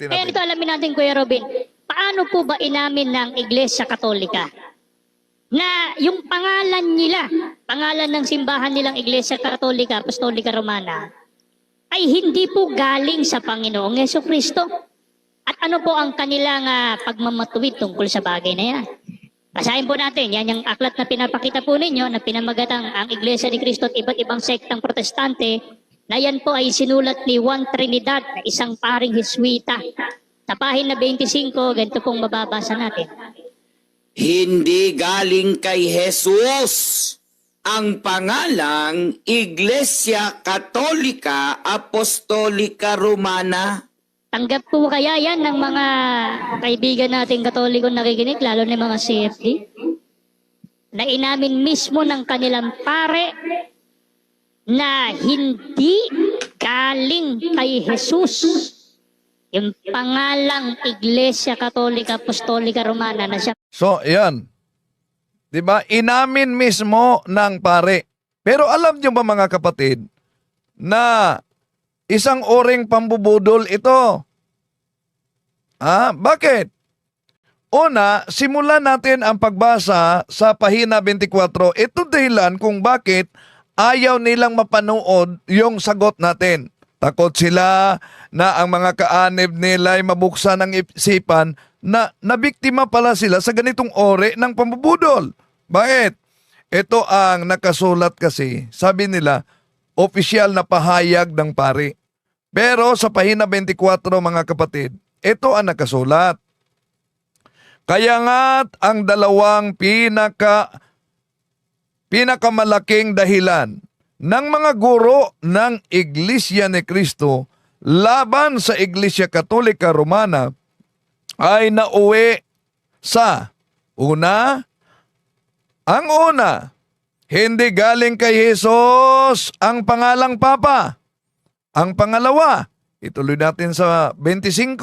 Kaya ito alamin natin, Kuya Robin, paano po ba inamin ng Iglesia Katolika na yung pangalan nila, pangalan ng simbahan nilang Iglesia Katolika, Apostolika Romana, ay hindi po galing sa Panginoong Jesucristo? At ano po ang kanilang pagmamatuwid tungkol sa bagay na yan? Basahin po natin, yan yung aklat na pinapakita po ninyo na pinamagatang ang Iglesia ni Cristo at iba't ibang sektang protestante, na yan po ay sinulat ni Juan Trinidad, na isang paring Hiswita. Sa pahina 25, ganito pong mababasa natin. Hindi galing kay Jesus ang pangalang Iglesia Katolika Apostolika Romana. Tanggap po kaya yan ng mga kaibigan nating Katoliko nakikinig, lalo na mga CFD, na inamin mismo ng kanilang pare na hindi galing kay Jesus yung pangalang Iglesia Katolika Apostolika Romana na siya. So, yan. Diba? Inamin mismo ng pare. Pero alam nyo ba mga kapatid, na isang oring pambubudol ito. Bakit? Una, simulan natin ang pagbasa sa pahina 24. Ito dahilan kung bakit ayaw nilang mapanood yung sagot natin. Takot sila na ang mga kaanib nila ay mabuksan ng isipan na nabiktima pala sila sa ganitong ore ng pambubudol. Bakit? Ito ang nakasulat kasi, sabi nila, opisyal na pahayag ng pari. Pero sa pahina 24 mga kapatid, ito ang nakasulat. Kaya nga't ang dalawang pinakamalaking dahilan ng mga guro ng Iglesia ni Cristo laban sa Iglesia Katolika Romana ay nauwi sa ang una, hindi galing kay Jesus ang pangalang Papa. Ang pangalawa, ituloy natin sa 25,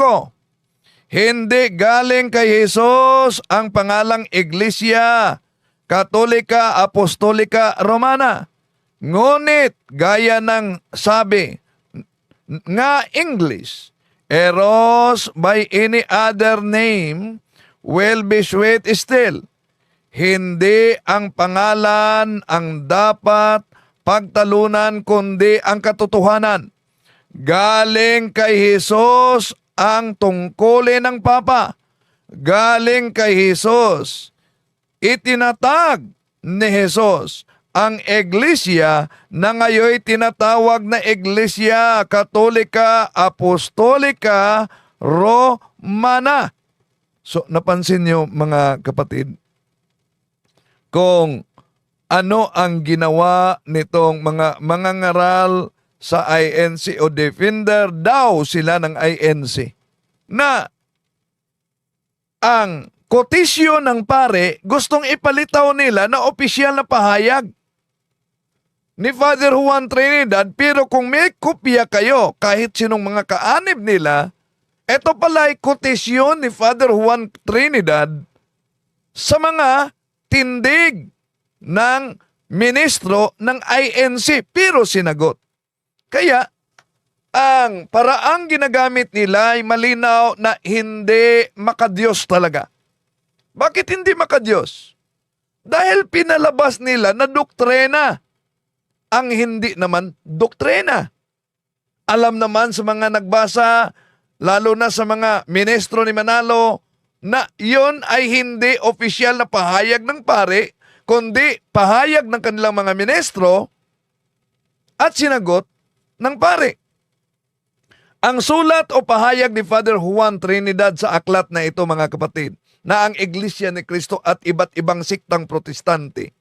hindi galing kay Jesus ang pangalang Iglesia Katolika Apostolika Romana. Ngunit gaya ng sabi nga English, eros by any other name will be sweet still. Hindi ang pangalan ang dapat pagtalunan kundi ang katotohanan. Galing kay Jesus ang tungkulin ng Papa. Galing kay Jesus. Itinatag ni Jesus ang Iglesia na ngayon tinatawag na Iglesia Katolika Apostolika Romana. So, napansin niyo mga kapatid, kung ano ang ginawa nitong mga ngaral sa INC o defender daw sila ng INC, na ang kotisyon ng pare gustong ipalitaw nila na opisyal na pahayag ni Father Juan Trinidad, pero kung may kopya kayo kahit sinong mga kaanib nila, ito pala ay kotisyon ni Father Juan Trinidad sa mga tindig ng ministro ng INC, pero sinagot. Kaya, ang paraang ginagamit nila ay malinaw na hindi makadiyos talaga. Bakit hindi makadiyos? Dahil pinalabas nila na doktrina ang hindi naman doktrina. Alam naman sa mga nagbasa, lalo na sa mga ministro ni Manalo, na yon ay hindi opisyal na pahayag ng pare, kundi pahayag ng kanilang mga ministro at sinagot ng pare. Ang sulat o pahayag ni Father Juan Trinidad sa aklat na ito mga kapatid, na ang Iglesia ni Cristo at iba't ibang siktang protestante,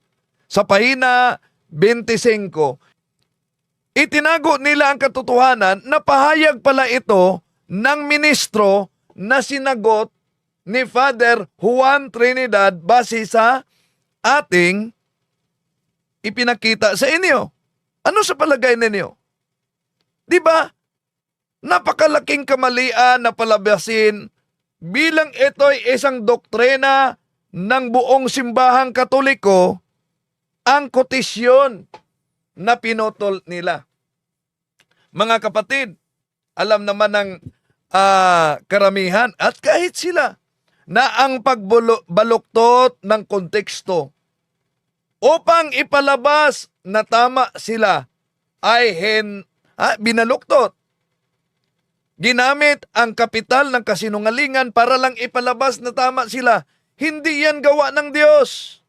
sa pahina 25, itinago nila ang katotohanan na pahayag pala ito ng ministro na sinagot ni Father Juan Trinidad base sa ating ipinakita sa inyo. Ano sa palagay ninyo? Di ba? Napakalaking kamalian na palabasin bilang ito'y isang doktrina ng buong simbahang Katoliko, ang kotisyon na pinutol nila. Mga kapatid, alam naman ng karamihan at kahit sila na ang pagbaluktot ng konteksto upang ipalabas na tama sila ay binaluktot. Ginamit ang kapital ng kasinungalingan para lang ipalabas na tama sila. Hindi yan gawa ng Diyos.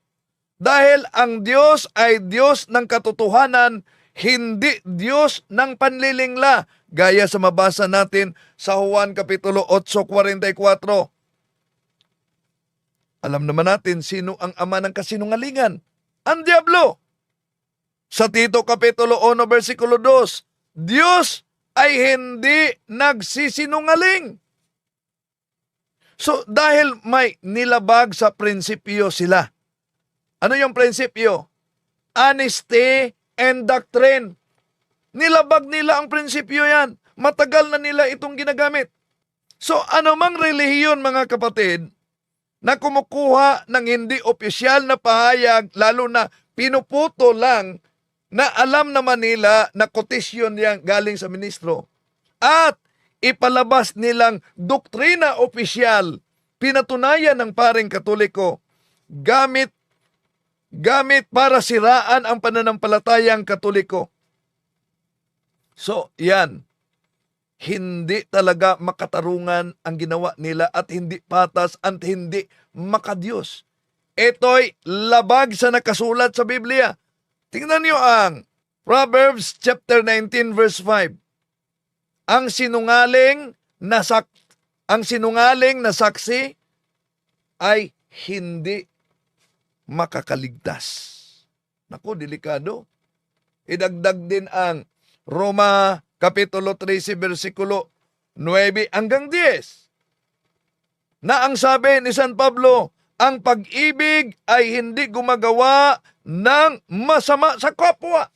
Dahil ang Diyos ay Diyos ng katotohanan, hindi Diyos ng panlilingla. Gaya sa mabasa natin sa Juan Kapitulo 8:44. Alam naman natin sino ang ama ng kasinungalingan. Ang diablo. Sa Tito Kapitulo 1, versikulo 2, Diyos ay hindi nagsisinungaling. So dahil may nilabag sa prinsipyo sila. Ano yung prinsipyo? Honesty and doctrine. Nilabag nila ang prinsipyo yan. Matagal na nila itong ginagamit. So anumang relihiyon mga kapatid na kumukuha ng hindi opisyal na pahayag, lalo na pinuputo lang na alam naman nila na kotisyon yan galing sa ministro at ipalabas nilang doktrina opisyal, pinatunayan ng paring Katoliko, gamit para siraan ang pananampalatayang Katoliko. So, yan. Hindi talaga makatarungan ang ginawa nila at hindi patas at hindi makadiyos. Ito'y labag sa nakasulat sa Biblia. Tingnan niyo ang Proverbs chapter 19 verse 5. Ang sinungaling na saksi ay hindi makakaligtas. Naku, delikado. Idagdag din ang Roma Kapitulo 13, versikulo 9 hanggang 10. Na ang sabi ni San Pablo, ang pag-ibig ay hindi gumagawa ng masama sa kapwa.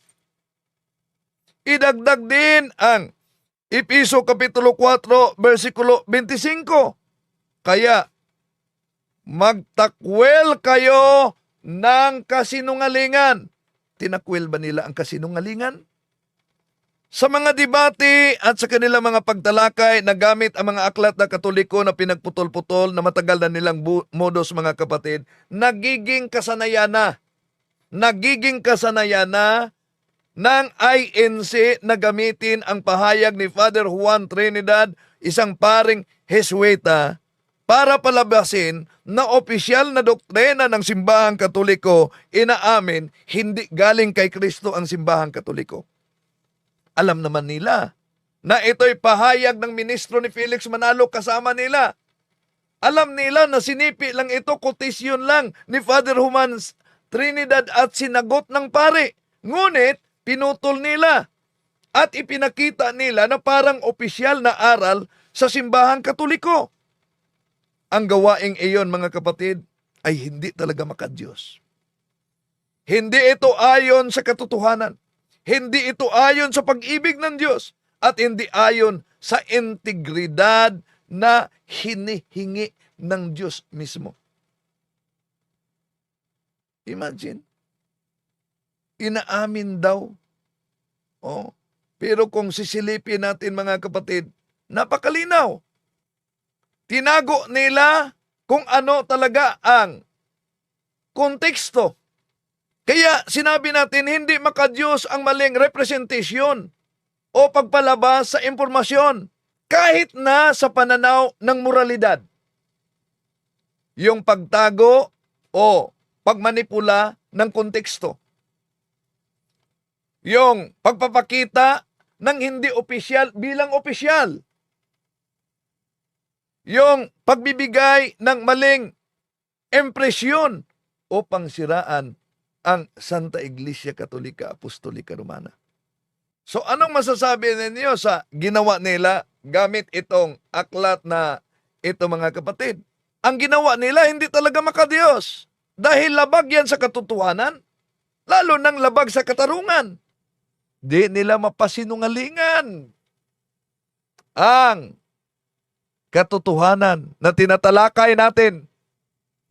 Idagdag din ang Episo Kapitulo 4, versikulo 25. Kaya, magtakwel kayo ng kasinungalingan. Tinakwel ba nila ang kasinungalingan? Sa mga debate at sa kanilang mga pagtalakay, nagamit ang mga aklat na Katoliko na pinagputol-putol na matagal na nilang modus mga kapatid, nagiging kasanayan na ng INC na gamitin ang pahayag ni Father Juan Trinidad, isang paring Jesuita, para palabasin na opisyal na doktrina ng simbahang Katoliko, inaamin, hindi galing kay Kristo ang simbahang Katoliko. Alam naman nila na ito'y pahayag ng ministro ni Felix Manalo kasama nila. Alam nila na sinipi lang ito, kotisyon lang ni Father Juan Trinidad at sinagot ng pare. Ngunit, pinutol nila at ipinakita nila na parang opisyal na aral sa simbahang Katoliko. Ang gawaing iyon, mga kapatid, ay hindi talaga makadiyos. Hindi ito ayon sa katotohanan. Hindi ito ayon sa pag-ibig ng Diyos at hindi ayon sa integridad na hinihingi ng Diyos mismo. Imagine, inaamin daw. Oh, pero kung sisilipin natin mga kapatid, napakalinaw. Tinago nila kung ano talaga ang konteksto. Kaya sinabi natin, hindi makadiyos ang maling representasyon o pagpalabas sa impormasyon kahit na sa pananaw ng moralidad. Yung pagtago o pagmanipula ng konteksto. Yung pagpapakita ng hindi opisyal bilang opisyal. Yung pagbibigay ng maling impresyon o pangsiraan ang Santa Iglesia Katolika Apostolika Romana. So anong masasabi ninyo sa ginawa nila gamit itong aklat na ito mga kapatid? Ang ginawa nila hindi talaga makadiyos dahil labag yan sa katotohanan, lalo nang labag sa katarungan. Di nila mapasinungalingan ang katotohanan na tinatalakay natin.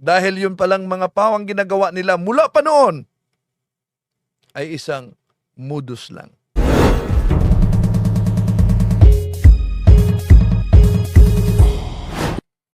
Dahil yun palang mga pawang ginagawa nila mula pa noon ay isang modus lang.